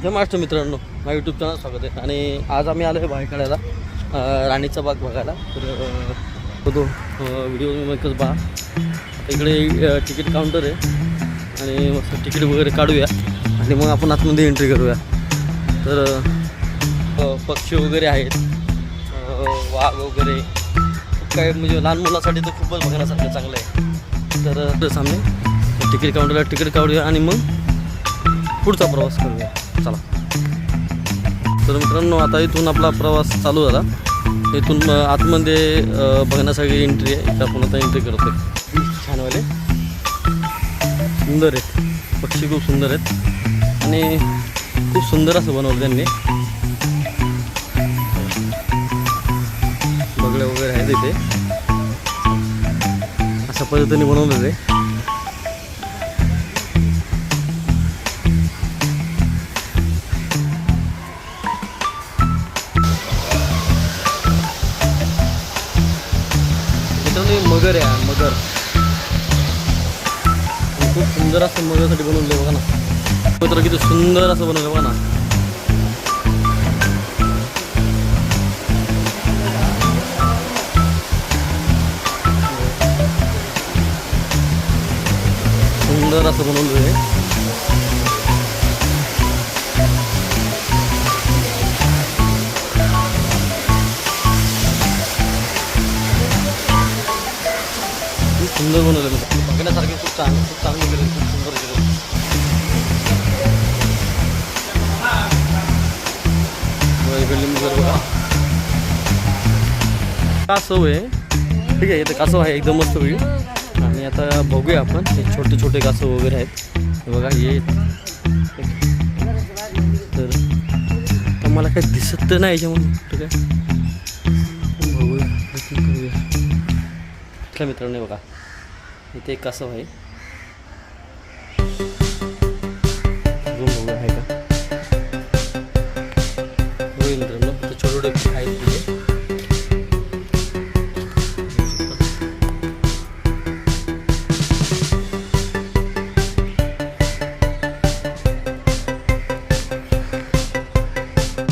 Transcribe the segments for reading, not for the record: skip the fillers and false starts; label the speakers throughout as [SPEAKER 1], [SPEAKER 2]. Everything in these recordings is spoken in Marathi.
[SPEAKER 1] जय महाराष्ट्र मित्रांनो, माझ्या यूट्यूब चॅनल स्वागत आहे. आणि आज आम्ही आलो आहे भायखळ्याला राणीचा बाग बघायला. तर तो व्हिडिओ मेकच पहा. इकडे तिकीट काउंटर आहे आणि मस्त तिकीट वगैरे काढूया आणि मग आपण आतमध्ये एंट्री करूया. तर पक्षी वगैरे आहेत, वाघ वगैरे काय, म्हणजे लहान मुलांसाठी तर खूपच बघण्यासारखं चांगलं आहे. तर सामने तिकीट काउंटरला तिकीट काढूया आणि मग पुढचा प्रवास करूया. चला. तर मित्रांनो, आता इथून आपला प्रवास चालू झाला. इथून आतमध्ये बघण्यासाठी एंट्री आहे. इथं आपण आता एंट्री करतो आहे. छानवाले सुंदर आहेत, पक्षी खूप सुंदर आहेत आणि खूप सुंदर असं बनवलं त्यांनी. बगळे वगैरे आहेत इथे, अशा पद्धतीने बनवलेलं आहे. मगर आहे, मगर खूप सुंदर असं मगरसाठी बनवलं बघा ना. मित्र किती सुंदर असं बनवलं बघा ना. सुंदर असं बनवलं आहे. सुंदर बनवलं बघण्यासारखे, खूप चांगलं गेलं, खूप सुंदर गेलं. बघा कासव आहे, ठीक आहे. इथं कासव आहे, एकदम मस्त होईल. आणि आता बघूया आपण, हे छोटे छोटे कासव वगैरे आहेत. बघा हे, तर मला काही दिसत तर नाही याच्यामध्ये. ठीक आहे, बघूया करूया. मित्रांनो बघा, इथे एक कासव आहे. आहे का होईल मित्रांनो, इथे छोटे छोटे आहेत तिथे.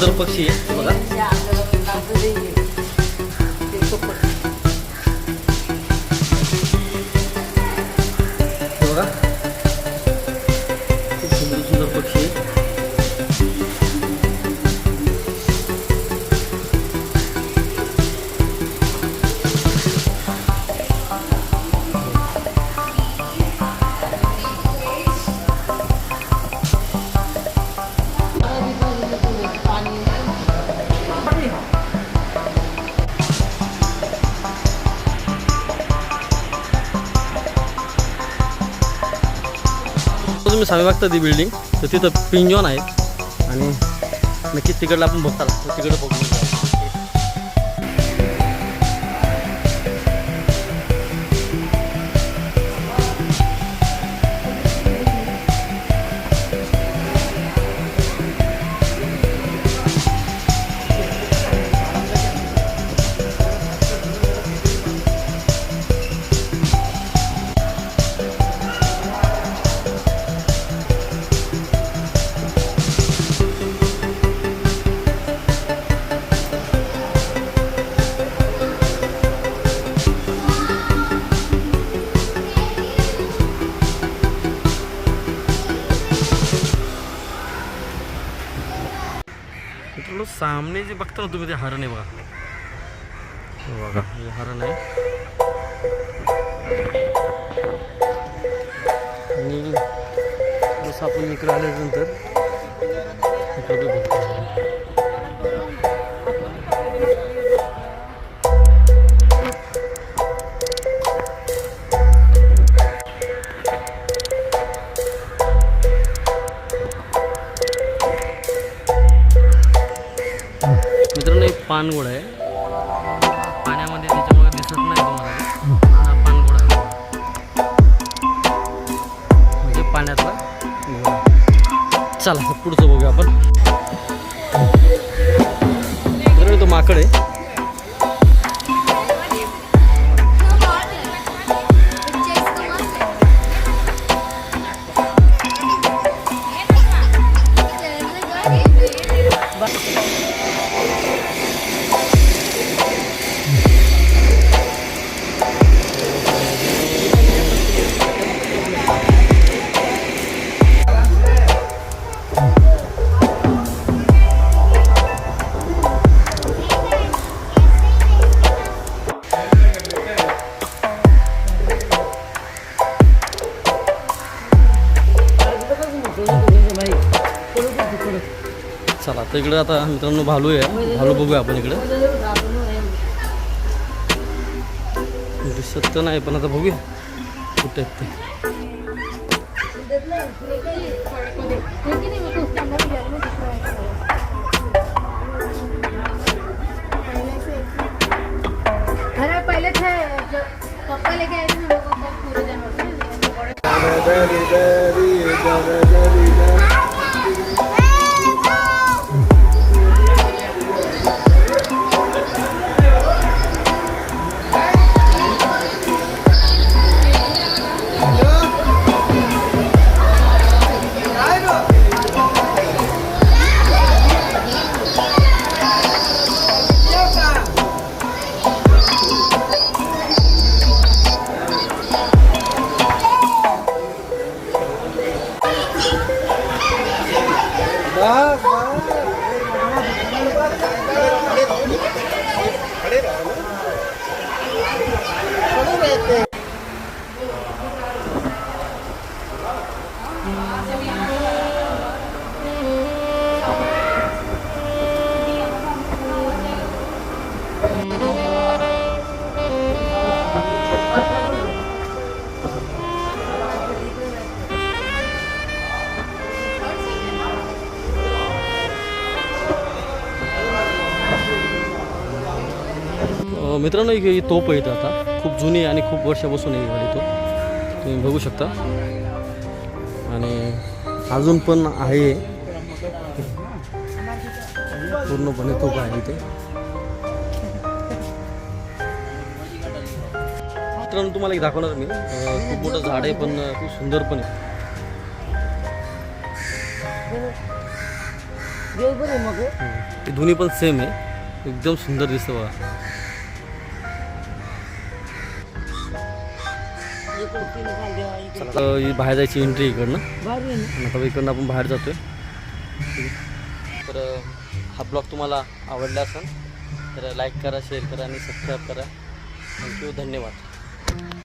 [SPEAKER 1] तर पक्षी आहे बघा. बघा खूप सुंदर सुंदर पक्षी आहे. तुम्ही सामी बघता ती बिल्डिंग, तर तिथं पिंजॉन आहे आणि नक्कीच तिकडला आपण बघता तिकडं बघू. सामने जे बघता ना तुम्ही, ते हरण आहे बघा. बघा हे हरण आहे. आणि जसं आपण इकडे आल्यानंतर इकडे बघतो. मित्रांनो, एक पानगोड आहे पाण्यामध्ये, त्याच्यामुळे दिसत नाही तुम्हाला. हा पानगोड आहे, म्हणजे पाण्यातला घोडा. चला पुढचं बघूया आपण. मित्रांनो, तो माकड आहे. चला तर इकडे आता मित्रांनो भालू आहे, भालू बघूया आपण इकडे. दिसत तर नाही पण आता बघूया कुठे आहेत ते.
[SPEAKER 2] पहले थे जो पापा लेके आए थे ना वो पूरे जानवर थे.
[SPEAKER 1] मित्रांनो ही तोप आहे इथं आता खूप जुनी आहे आणि खूप वर्षापासून आहे गाडी तो तुम्ही बघू शकता. आणि अजून पण आहे पूर्णपणे तोप आहे इथे. मित्रांनो तुम्हाला एक दाखवणार मी खूप मोठं झाड आहे पण खूप सुंदर पण आहे. ती दोन्ही पण सेम आहे, एकदम सुंदर दिसतं बघा. ही बाहेर जायची एंट्री इकडनं आणि आता इकडनं आपण बाहेर जातोय. तर हा ब्लॉग तुम्हाला आवडला असेल तर लाईक करा, शेअर करा आणि सबस्क्राईब करा. थँक्यू, धन्यवाद.